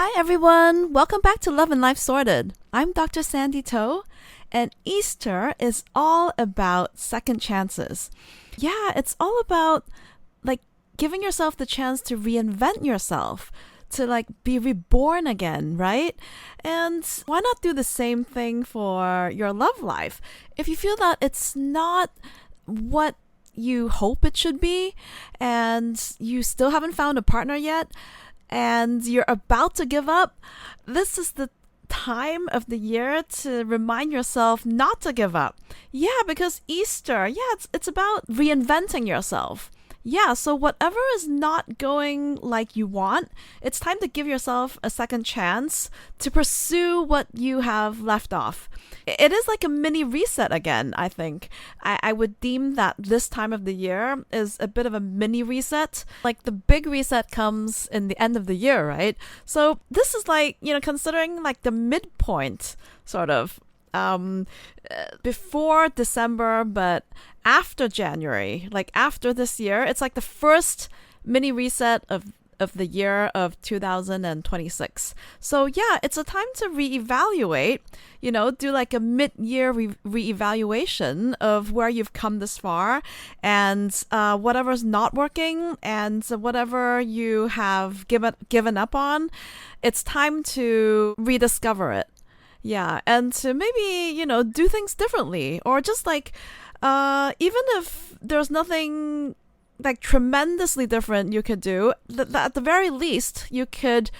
Hi everyone, welcome back to Love and Life Sorted. I'm Dr. Sandy Toe, and Easter is all about second chances. Yeah, it's all about giving yourself the chance to reinvent yourself, to be reborn again, right? And why not do the same thing for your love life? If you feel that it's not what you hope it should be, and you still haven't found a partner yet, and you're about to give up, this is the time of the year to remind yourself not to give up. Yeah, because Easter, it's about reinventing yourself. Yeah, so whatever is not going like you want, it's time to give yourself a second chance to pursue what you have left off. It is like a mini reset again, I think. I would deem that this time of the year is a bit of a mini reset. Like the big reset comes in the end of the year, right? So this is considering the midpoint, sort of. Before December, but after January, after this year, it's like the first mini reset of the year of 2026. So yeah, it's a time to reevaluate, do a mid-year reevaluation of where you've come this far, and whatever's not working and whatever you have given up on, it's time to rediscover it. Yeah, and to maybe, do things differently, or just even if there's nothing tremendously different you could do, at the very least, you could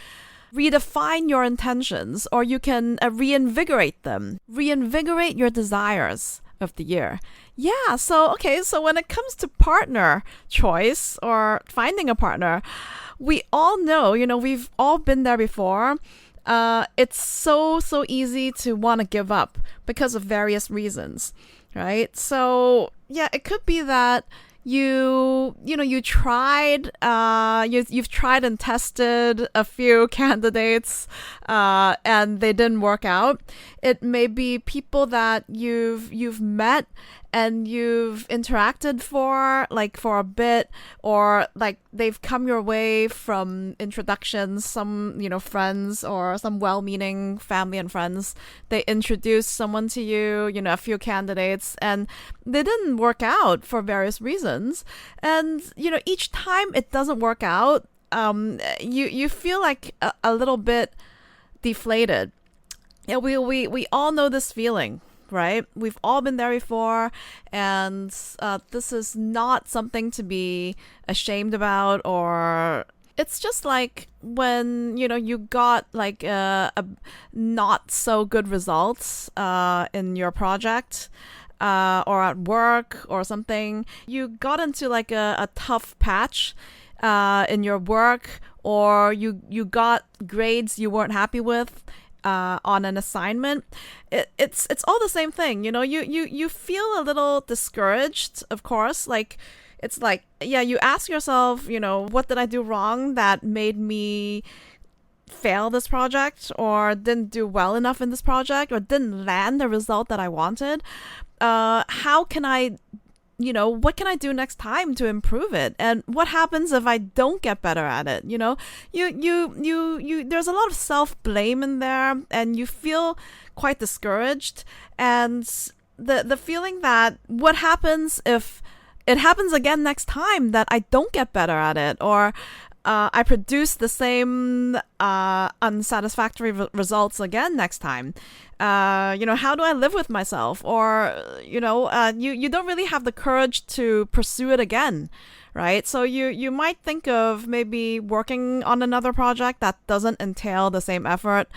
redefine your intentions, or you can reinvigorate them, reinvigorate your desires of the year. Yeah, so when it comes to partner choice or finding a partner, we all know, we've all been there before. It's so easy to want to give up because of various reasons, right? So yeah, it could be that you tried, you've tried and tested a few candidates, and they didn't work out. It may be people that you've met and you've interacted for a bit, or they've come your way from introductions, some friends or some well-meaning family and friends. They introduced someone to you, a few candidates, and they didn't work out for various reasons. And each time it doesn't work out, you feel a little bit deflated. Yeah, we all know this feeling, right? We've all been there before, and this is not something to be ashamed about, or it's just when you got a not so good results in your project, or at work or something. You got into a tough patch in your work, or you got grades you weren't happy with on an assignment. It's all the same thing. You feel a little discouraged, of course. You ask yourself, what did I do wrong that made me fail this project, or didn't do well enough in this project, or didn't land the result that I wanted? How can I, what can I do next time to improve it? And what happens if I don't get better at it? You there's a lot of self-blame in there, and you feel quite discouraged. And the feeling that what happens if it happens again next time, that I don't get better at it, or I produce the same unsatisfactory results again next time. How do I live with myself? Or, you don't really have the courage to pursue it again, right? So you might think of maybe working on another project that doesn't entail the same effort.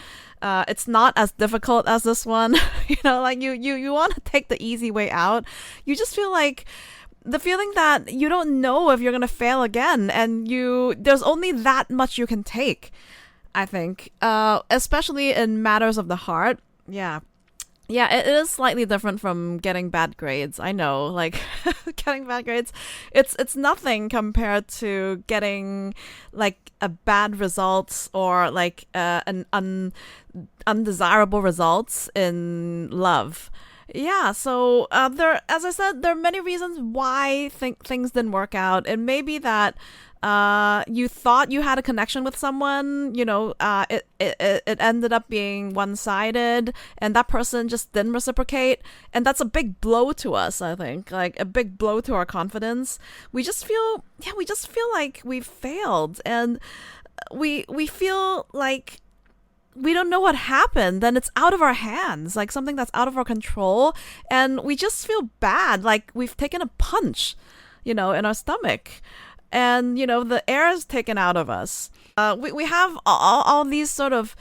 It's not as difficult as this one. You want to take the easy way out. You just feel the feeling that you don't know if you're going to fail again, and there's only that much you can take, I think, especially in matters of the heart. Yeah, it is slightly different from getting bad grades. I know, getting bad grades, it's nothing compared to getting a bad results, or an undesirable results in love. Yeah, so there, as I said, there are many reasons why things didn't work out. It may be that you thought you had a connection with someone, it ended up being one-sided, and that person just didn't reciprocate, and that's a big blow to us, I think, like a big blow to our confidence. We just feel like we failed, and we feel like we don't know what happened, then it's out of our hands, like something that's out of our control, and we just feel bad, like we've taken a punch, in our stomach, and the air is taken out of us. We have all these sort of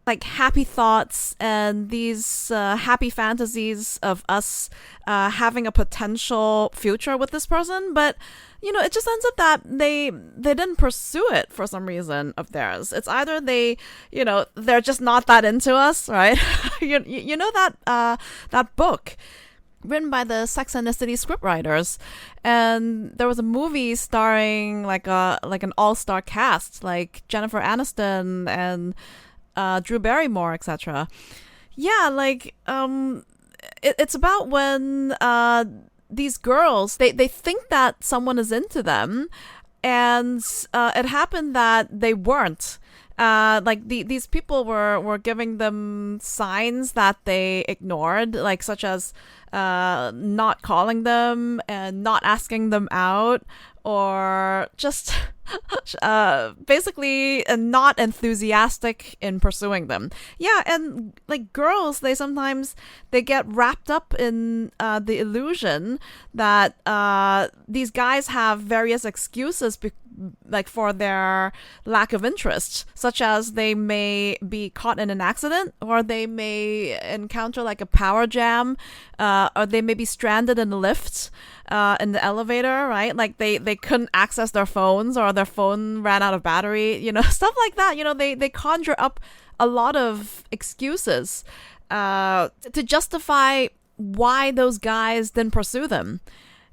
like happy thoughts and these happy fantasies of us having a potential future with this person, but it just ends up that they didn't pursue it for some reason of theirs. It's either they're just not that into us, right? You know that book written by the Sex and the City scriptwriters, and there was a movie starring like an all-star cast, like Jennifer Aniston and Drew Barrymore, etc. Yeah, like it's about when these girls they think that someone is into them, and it happened that they weren't. These people were giving them signs that they ignored, like such as not calling them and not asking them out, or just basically not enthusiastic in pursuing them. Yeah, and like girls, they get wrapped up in the illusion that these guys have various excuses like for their lack of interest, such as they may be caught in an accident, or they may encounter like a power jam, or they may be stranded in the lift, in the elevator, right? Like they couldn't access their phones, or their phone ran out of battery, stuff like that. They conjure up a lot of excuses to justify why those guys didn't pursue them.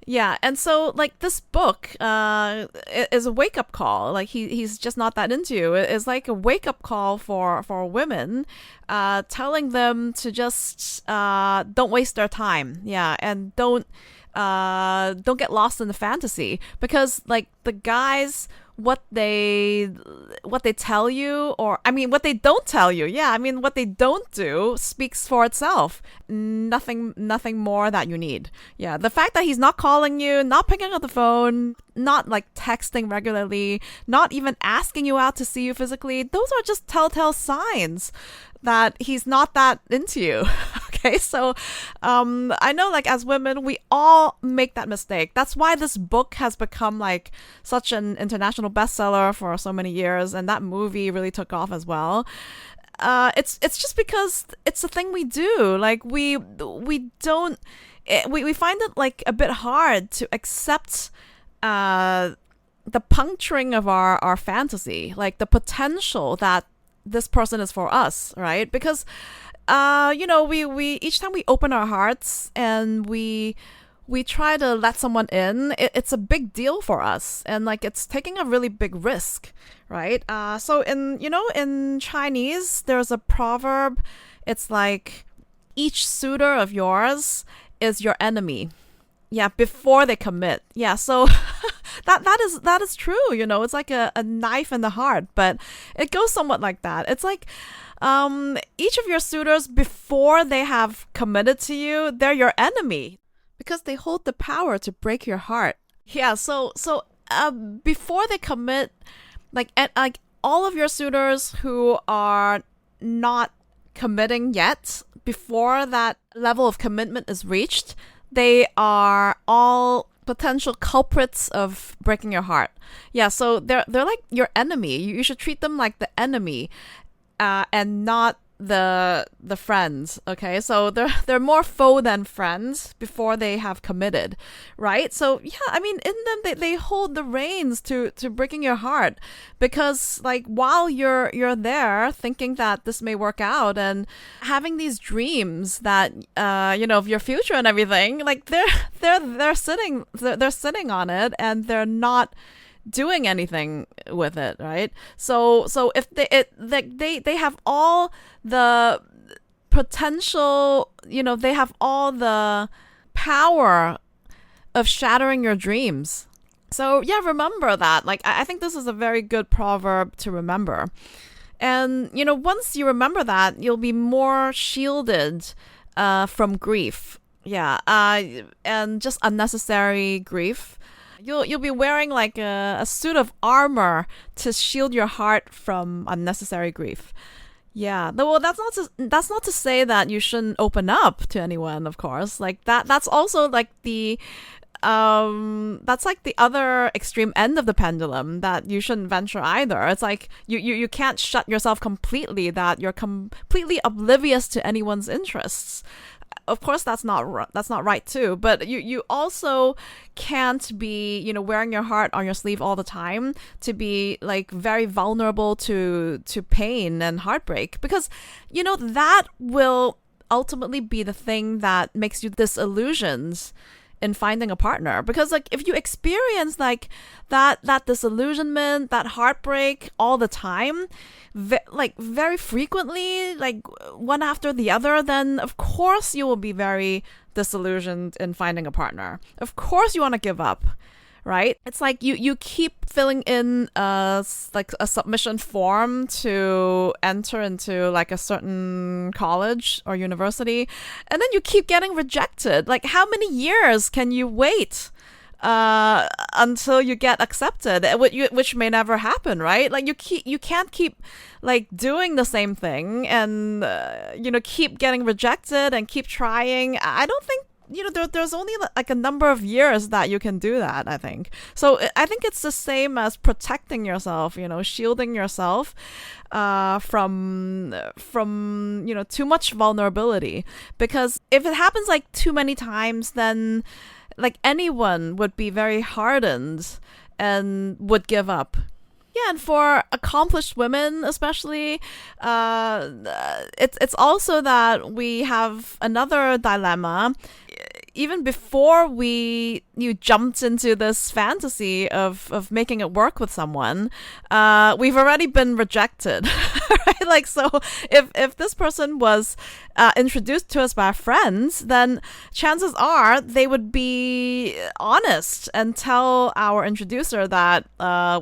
Yeah, and so like this book is a wake up call. Like he's just not that into you. It's like a wake up call for women, telling them to just don't waste their time. Yeah, and don't get lost in the fantasy, because like the guys, what they tell you, or I mean what they don't tell you, yeah, I mean what they don't do speaks for itself. Nothing more that you need. Yeah, the fact that he's not calling you, not picking up the phone, not like texting regularly, not even asking you out to see you physically, those are just telltale signs that he's not that into you. Okay, so I know like as women, we all make that mistake. That's why this book has become like such an international bestseller for so many years, and that movie really took off as well. It's just because it's a thing we do. Like we don't we find it like a bit hard to accept the puncturing of our fantasy, like the potential that this person is for us, right? Because we each time we open our hearts and we try to let someone in, it's a big deal for us, and like it's taking a really big risk, right? So in Chinese, there's a proverb. It's like each suitor of yours is your enemy. Yeah, before they commit. Yeah, so that is true. It's like a knife in the heart, but it goes somewhat like that. It's like each of your suitors, before they have committed to you, they're your enemy, because they hold the power to break your heart. Yeah, so before they commit, like all of your suitors who are not committing yet, before that level of commitment is reached, they are all potential culprits of breaking your heart. Yeah, so they're like your enemy. You should treat them like the enemy, and not the friends. Okay, so they're more foe than friends before they have committed, right? So yeah, I mean, in them they hold the reins to breaking your heart, because like while you're there thinking that this may work out and having these dreams that of your future and everything, like they're sitting on it, and they're not doing anything with it, right? So if they have all the potential, they have all the power of shattering your dreams. So yeah, remember that. Like, I think this is a very good proverb to remember. And, once you remember that, you'll be more shielded from grief. Yeah, and just unnecessary grief. You'll be wearing like a suit of armor to shield your heart from unnecessary grief. Yeah, well, that's not to say that you shouldn't open up to anyone, of course. Like that's also like that's like the other extreme end of the pendulum, that you shouldn't venture either. It's like you can't shut yourself completely, that you're completely oblivious to anyone's interests. Of course, that's not right too. But you also can't be wearing your heart on your sleeve all the time, to be like very vulnerable to pain and heartbreak, because that will ultimately be the thing that makes you disillusioned in finding a partner. Because like if you experience like that disillusionment, that heartbreak all the time, like very frequently, like one after the other, then of course you will be very disillusioned in finding a partner. Of course you want to give up, right? It's like you keep filling in like a submission form to enter into like a certain college or university, and then you keep getting rejected. Like, how many years can you wait until you get accepted, which may never happen, right? Like you can't keep like doing the same thing and keep getting rejected and keep trying. I don't think there's only like a number of years that you can do that, I think. So I think it's the same as protecting yourself, shielding yourself from too much vulnerability. Because if it happens like too many times, then like anyone would be very hardened and would give up. Yeah, and for accomplished women especially, it's also that we have another dilemma. Even before you jumped into this fantasy of making it work with someone, we've already been rejected, right? Like, so if this person was introduced to us by our friends, then chances are they would be honest and tell our introducer that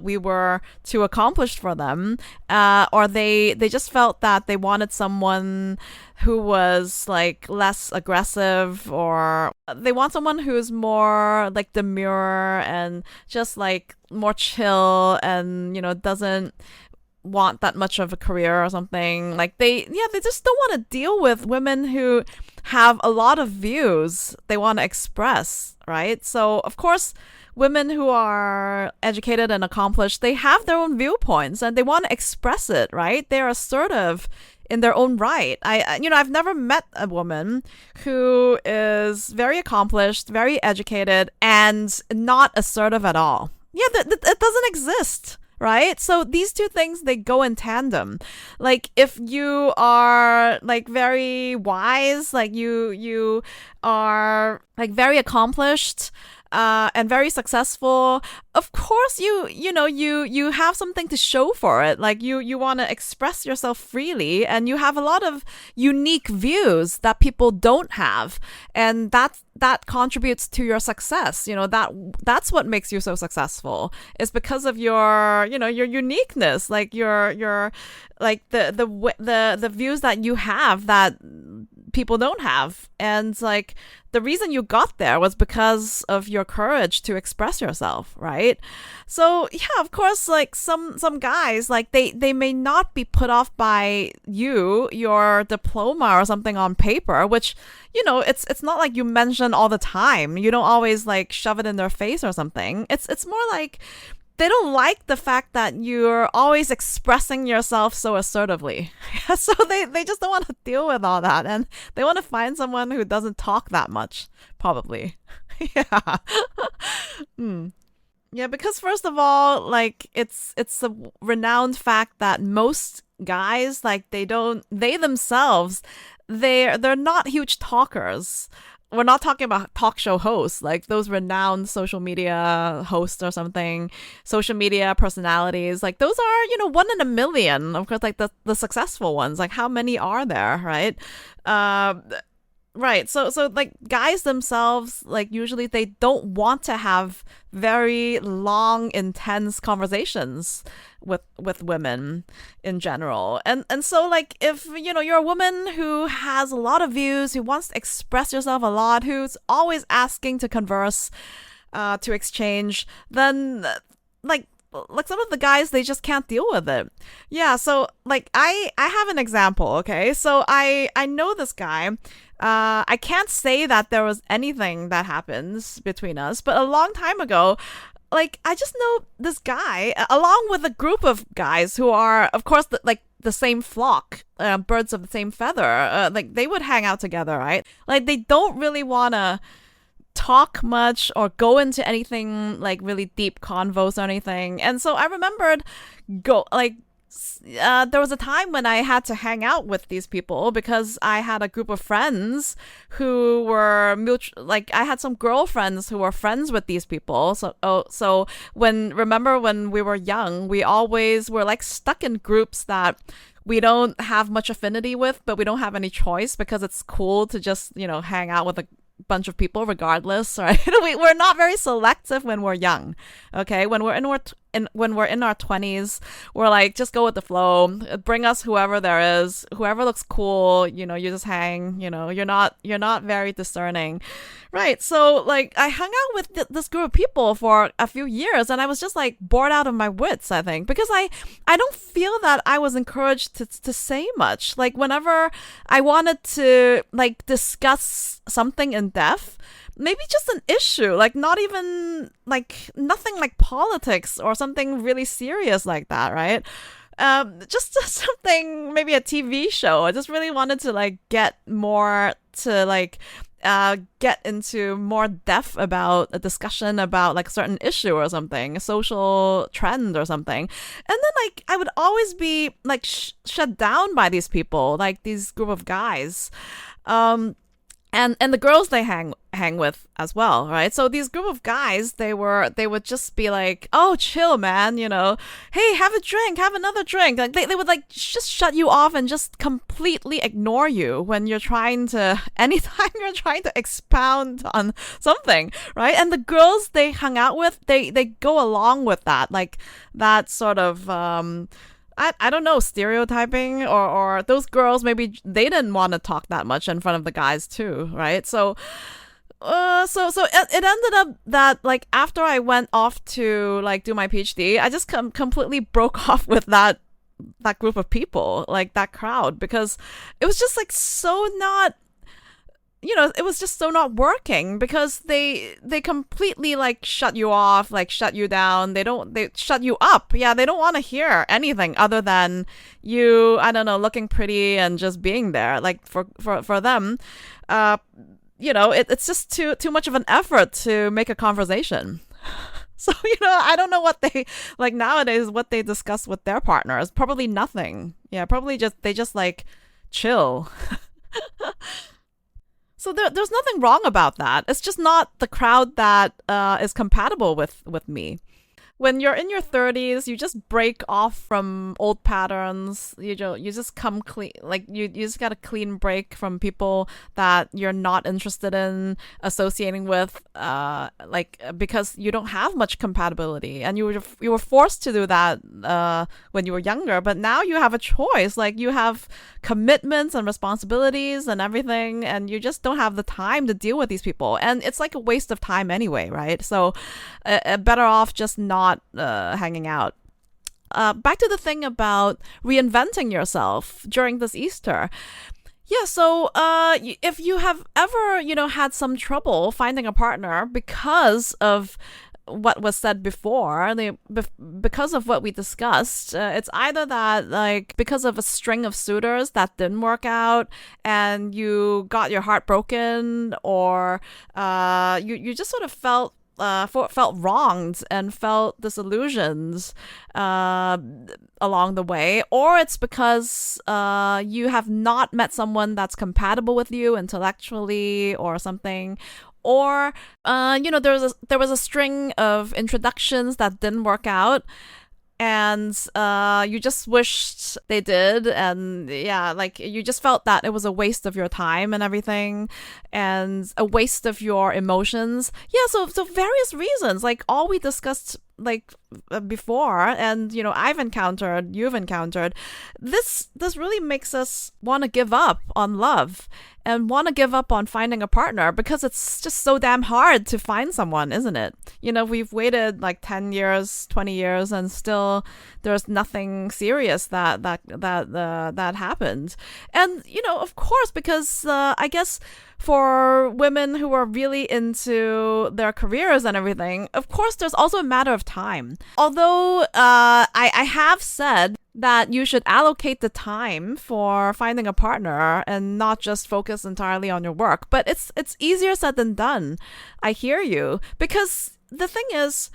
we were too accomplished for them, or they just felt that they wanted someone who was like less aggressive, or they want someone who's more like demure and just like more chill and doesn't want that much of a career or something. Like they just don't want to deal with women who have a lot of views they want to express, right? So of course, women who are educated and accomplished, they have their own viewpoints and they want to express it, right? They're assertive in their own right. I've never met a woman who is very accomplished, very educated, and not assertive at all. Yeah, it doesn't exist, right? So these two things, they go in tandem. Like if you are like very wise, like you are like very accomplished, and very successful, of course you have something to show for it. Like you want to express yourself freely, and you have a lot of unique views that people don't have, and that contributes to your success. That's what makes you so successful, is because of your uniqueness, like your like the views that you have that people don't have. And like the reason you got there was because of your courage to express yourself, right? So yeah, of course, like some guys, like they may not be put off by your diploma or something on paper, which it's not like you mention all the time. You don't always like shove it in their face or something. It's more like they don't like the fact that you're always expressing yourself so assertively. So they just don't want to deal with all that, and they want to find someone who doesn't talk that much, probably. Yeah. Yeah, because first of all, like it's a renowned fact that most guys, like they themselves, they're not huge talkers. we're not talking about talk show hosts, like those renowned social media hosts or something, social media personalities. Like those are, one in a million. Of course, like the successful ones. Like how many are there, right? Uh, Right. So like guys themselves, like usually they don't want to have very long, intense conversations with women in general. And so like if you're a woman who has a lot of views, who wants to express yourself a lot, who's always asking to converse, to exchange, then like some of the guys, they just can't deal with it. Yeah, so like I have an example, okay? So I know this guy. I can't say that there was anything that happens between us, but a long time ago, like I just know this guy along with a group of guys who are, of course, like the same flock, birds of the same feather. Like they would hang out together, right? Like they don't really wanna talk much or go into anything like really deep convos or anything. And so I remembered there was a time when I had to hang out with these people because I had a group of friends who were like I had some girlfriends who were friends with these people. So when we were young, we always were like stuck in groups that we don't have much affinity with, but we don't have any choice because it's cool to just, hang out with a bunch of people regardless, right? We're not very selective when we're young, okay? When we're in our 20s, we're like, just go with the flow, bring us whoever there is, whoever looks cool, you just hang, you're not very discerning, right? So like I hung out with this group of people for a few years, and I was just like bored out of my wits, I think, because I don't feel that I was encouraged to say much. Like whenever I wanted to like discuss something in depth, maybe just an issue, like not even like nothing like politics or something really serious like that, right? Just something, maybe a TV show. I just really wanted to like get more to like get into more depth about a discussion about like a certain issue or something, a social trend or something. And then like I would always be like shut down by these people, like these group of guys. And the girls they hang with as well, right? So these group of guys, they would just be like, oh, chill, man, hey, have a drink, have another drink. Like they would like just shut you off and just completely ignore you when you're anytime you're trying to expound on something, right? And the girls they hung out with, they go along with that, like that sort of I don't know, stereotyping, or those girls, maybe they didn't want to talk that much in front of the guys too, right? So it ended up that like after I went off to like do my PhD, I just completely broke off with that group of people, like that crowd, because it was just like so not, it was just so not working, because they completely like shut you off, like shut you down. They shut you up. Yeah, they don't want to hear anything other than you, I don't know, looking pretty and just being there. Like for them, it's just too much of an effort to make a conversation. So, I don't know what they like nowadays, what they discuss with their partners. Probably nothing. Yeah, probably they just like chill. So there's nothing wrong about that. It's just not the crowd that is compatible with me. When you're in your 30s, you just break off from old patterns. You just come clean. Like you just got a clean break from people that you're not interested in associating with, because you don't have much compatibility, and you were forced to do that when you were younger. But now you have a choice. Like you have commitments and responsibilities and everything, and you just don't have the time to deal with these people. And it's like a waste of time anyway, right? So better off just not hanging out. Back to the thing about reinventing yourself during this Easter. Yeah, so if you have ever, had some trouble finding a partner because of what was said before, because of what we discussed, it's either that like because of a string of suitors that didn't work out and you got your heart broken, or you just sort of felt felt wronged and felt disillusioned uh, along the way, or it's because you have not met someone that's compatible with you intellectually or something, or there was a string of introductions that didn't work out, and you just wished they did, and yeah, like you just felt that it was a waste of your time and everything, and a waste of your emotions. Yeah, so various reasons, like all we discussed like before, and you've encountered this really makes us want to give up on love and want to give up on finding a partner, because it's just so damn hard to find someone, isn't it? We've waited like 10 years, 20 years, and still there's nothing serious that happened. And of course, because I guess for women who are really into their careers and everything, of course, there's also a matter of time. Although I have said that you should allocate the time for finding a partner and not just focus entirely on your work. But it's easier said than done. I hear you. Because the thing is,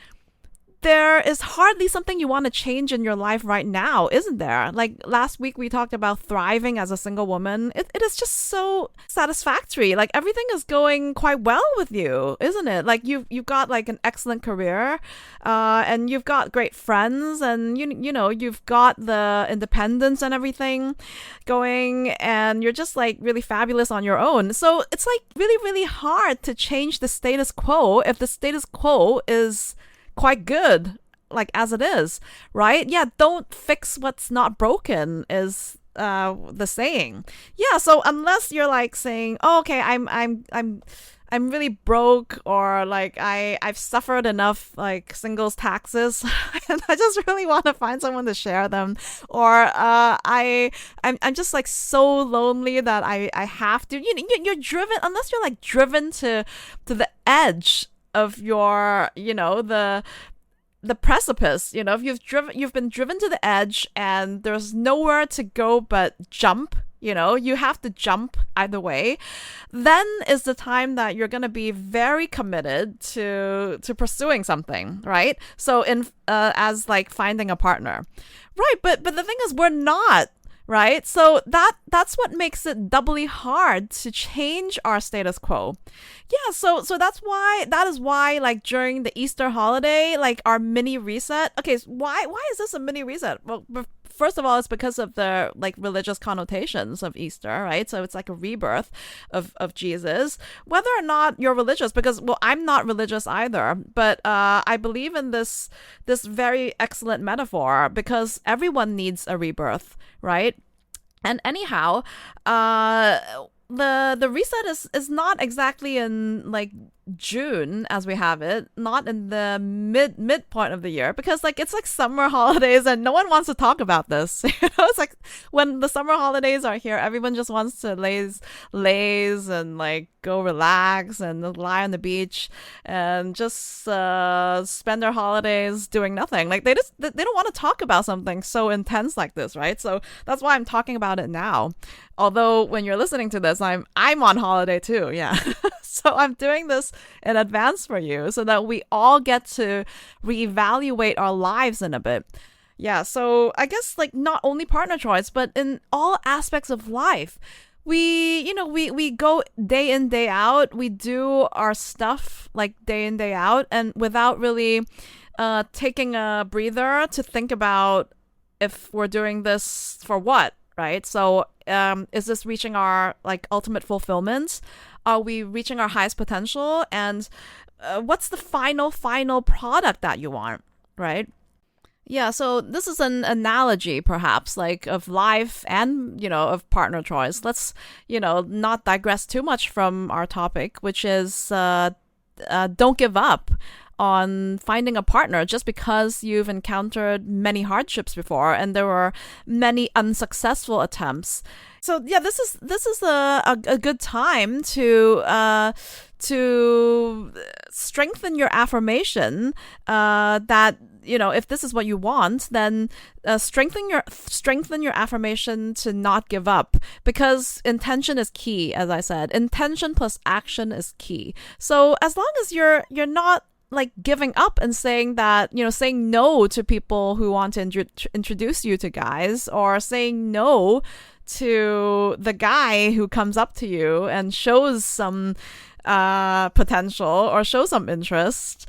there is hardly something you want to change in your life right now, isn't there? Like last week we talked about thriving as a single woman. It is just so satisfactory. Like everything is going quite well with you, isn't it? Like you've got like an excellent career, and you've got great friends, and you've got the independence and everything going, and you're just like really fabulous on your own. So it's like really, really hard to change the status quo if the status quo is quite good, like as it is, right? Yeah, don't fix what's not broken is the saying. Yeah, so unless you're like saying, oh, okay, I'm really broke, or like I've suffered enough like singles taxes and I just really want to find someone to share them, or I'm just like so lonely that I have to. You're driven, unless you're like driven to the edge of your the precipice. If you've been driven to the edge and there's nowhere to go but jump, you have to jump either way, then is the time that you're going to be very committed to pursuing something, right? So as like finding a partner, right? But the thing is, we're not. Right? So that's what makes it doubly hard to change our status quo. Yeah, so that is why like during the Easter holiday, like our mini reset. Okay, so why is this a mini reset? Well, first of all, it's because of the like religious connotations of Easter, right? So it's like a rebirth of Jesus. Whether or not you're religious, because I'm not religious either, but I believe in this very excellent metaphor, because everyone needs a rebirth, right? And anyhow, the reset is not exactly in like June as we have it, not in the midpoint of the year, because like it's like summer holidays and no one wants to talk about this. It's like when the summer holidays are here, everyone just wants to laze and like go relax and lie on the beach and just spend their holidays doing nothing. Like they don't want to talk about something so intense like this, right? So that's why I'm talking about it now. Although when you're listening to this, I'm on holiday too. Yeah. So I'm doing this in advance for you so that we all get to reevaluate our lives in a bit. Yeah, so I guess like not only partner choice, but in all aspects of life. We go day in, day out. We do our stuff like day in, day out, and without really taking a breather to think about if we're doing this for what, right? So is this reaching our like ultimate fulfillment? Are we reaching our highest potential? And what's the final product that you want, right? Yeah, so this is an analogy, perhaps, like of life and, of partner choice. Let's, not digress too much from our topic, which is don't give up on finding a partner just because you've encountered many hardships before and there were many unsuccessful attempts. So yeah, this is a good time to strengthen your affirmation that if this is what you want, then strengthen your affirmation to not give up, because intention is key. As I said, intention plus action is key. So as long as you're not like giving up and saying that, saying no to people who want to introduce you to guys, or saying no to the guy who comes up to you and shows some potential or show some interest,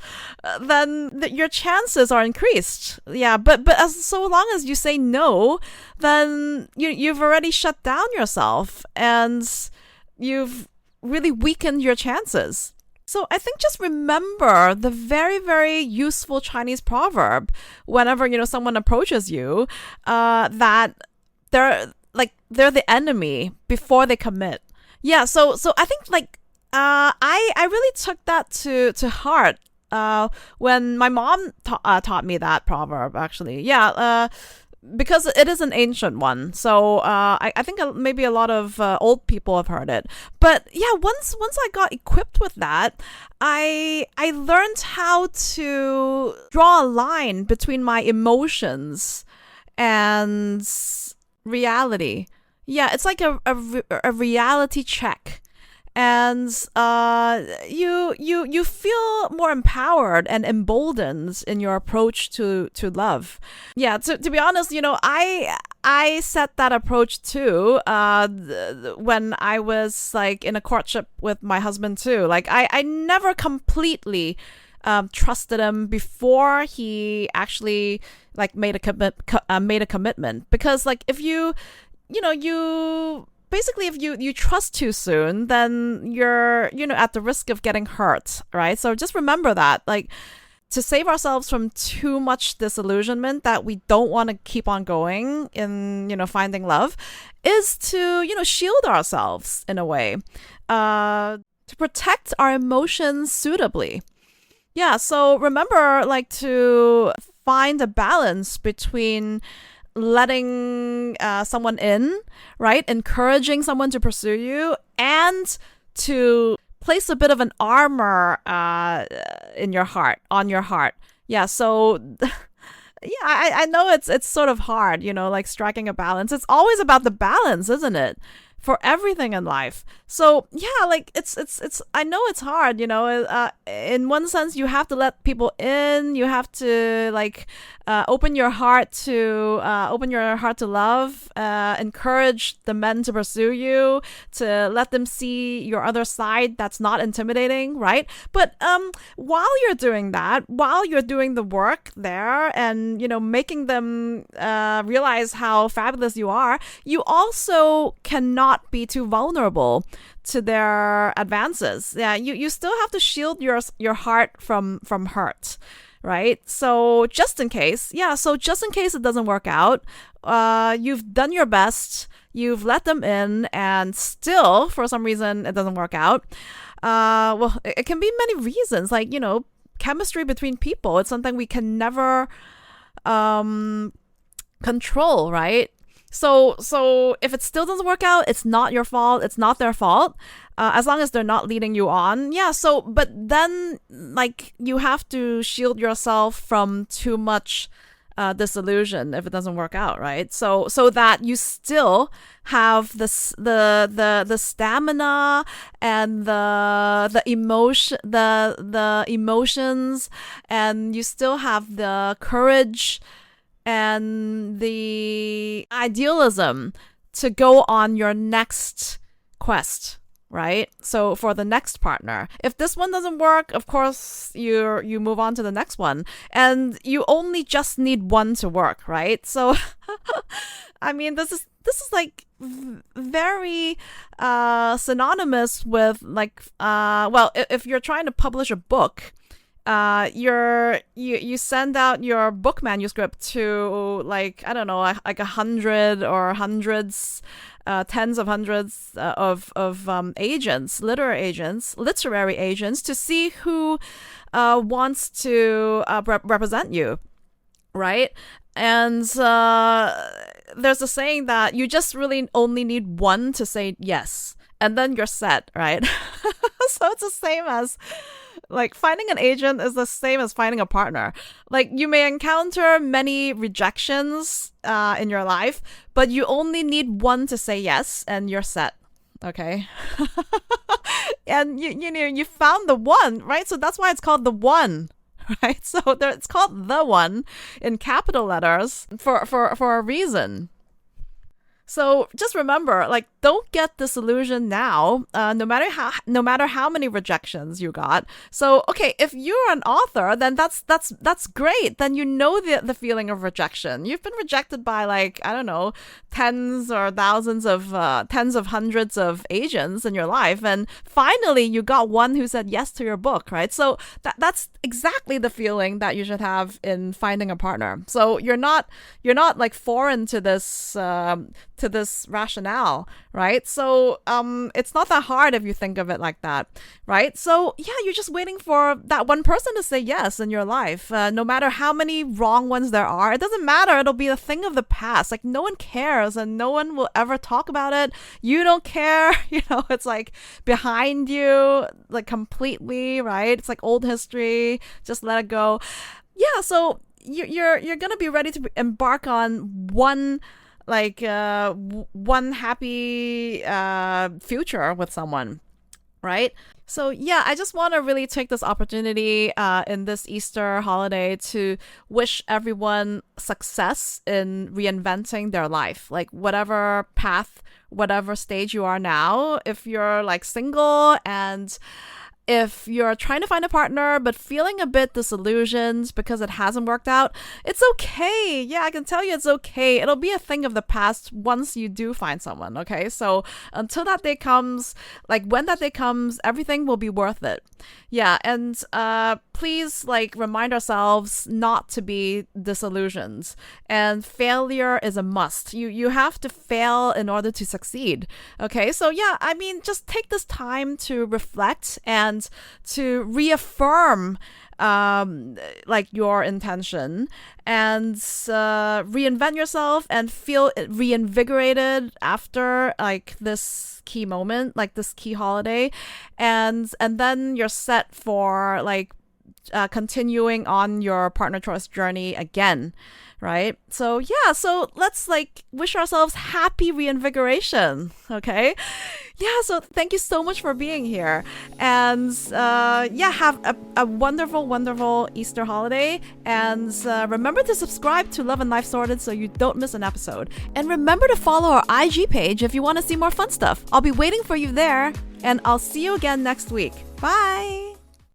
then your chances are increased. Yeah, but as so long as you say no, then you've already shut down yourself and you've really weakened your chances. So I think just remember the very, very useful Chinese proverb whenever someone approaches you, that they're the enemy before they commit. Yeah, so I think I really took that to heart when my mom taught me that proverb, actually. Yeah, because it is an ancient one. So I think maybe a lot of old people have heard it. But yeah, once I got equipped with that, I learned how to draw a line between my emotions and reality. Yeah, it's like a reality check. And you feel more empowered and emboldened in your approach to love. Yeah, to be honest, I set that approach too when I was like in a courtship with my husband too. Like I never completely trusted him before he actually like made a commitment, because like if you basically, if you trust too soon, then you're, at the risk of getting hurt, right? So just remember that, like, to save ourselves from too much disillusionment that we don't want to keep on going in, finding love, is to, shield ourselves in a way, to protect our emotions suitably. Yeah, so remember, like, to find a balance between letting someone in, right? Encouraging someone to pursue you, and to place a bit of an armor on your heart. Yeah, so yeah, I know it's sort of hard, like striking a balance. It's always about the balance, isn't it? For everything in life. So yeah, like it's I know it's hard, in one sense you have to let people in, you have to like open your heart to love, encourage the men to pursue you, to let them see your other side that's not intimidating, right? But while you're doing that, while you're doing the work there and making them realize how fabulous you are, you also cannot be too vulnerable to their advances. Yeah, you still have to shield your heart from hurt, right? So just in case it doesn't work out, you've done your best, you've let them in, and still for some reason it doesn't work out. Well, it can be many reasons, like chemistry between people. It's something we can never control, right? So if it still doesn't work out, it's not your fault. It's not their fault. As long as they're not leading you on. Yeah. So, but then like you have to shield yourself from too much disillusion if it doesn't work out, right? So that you still have the stamina and the emotions, and you still have the courage and the idealism to go on your next quest, right? So for the next partner, if this one doesn't work, of course you move on to the next one, and you only just need one to work, right? So I mean, this is like very synonymous with like well, if you're trying to publish a book, you send out your book manuscript to like, I don't know, like 100 or hundreds, tens of hundreds of agents, literary agents, to see who wants to represent you, right? And there's a saying that you just really only need one to say yes, and then you're set, right? So it's the same as like finding an agent is the same as finding a partner. Like you may encounter many rejections in your life, but you only need one to say yes and you're set. Okay. And you found the one, right? So that's why it's called the one. Right? So it's called the one in capital letters for a reason. So just remember, like, don't get disillusioned now, no matter how many rejections you got. So, okay, if you're an author, then that's great. Then you know the feeling of rejection. You've been rejected by, like, I don't know, tens or thousands of tens of hundreds of agents in your life, and finally you got one who said yes to your book, right? So that's exactly the feeling that you should have in finding a partner. So you're not like foreign to this rationale, right? So it's not that hard if you think of it like that, right? So yeah, you're just waiting for that one person to say yes in your life. No matter how many wrong ones there are, it doesn't matter. It'll be a thing of the past. Like, no one cares and no one will ever talk about it. You don't care. It's like behind you, like, completely, right? It's like old history. Just let it go. Yeah, so you're gonna be ready to embark on one happy future with someone, right? So yeah, I just want to really take this opportunity in this Easter holiday to wish everyone success in reinventing their life, like whatever path, whatever stage you are now. If you're like single and if you're trying to find a partner but feeling a bit disillusioned because it hasn't worked out, it's okay. Yeah, I can tell you it's okay. It'll be a thing of the past once you do find someone, okay? So until that day comes, like when that day comes, everything will be worth it. Yeah, and please, like, remind ourselves not to be disillusioned. And failure is a must. You have to fail in order to succeed. Okay, so yeah, I mean, just take this time to reflect and to reaffirm like your intention and reinvent yourself and feel reinvigorated after like this key moment, like this key holiday, and then you're set for like continuing on your partner choice journey again, right? So yeah, so let's like wish ourselves happy reinvigoration, okay? Yeah, so thank you so much for being here, and yeah, have a wonderful, wonderful Easter holiday, and remember to subscribe to Love and Life Sorted so you don't miss an episode, and remember to follow our IG page if you want to see more fun stuff. I'll be waiting for you there, and I'll see you again next week. Bye!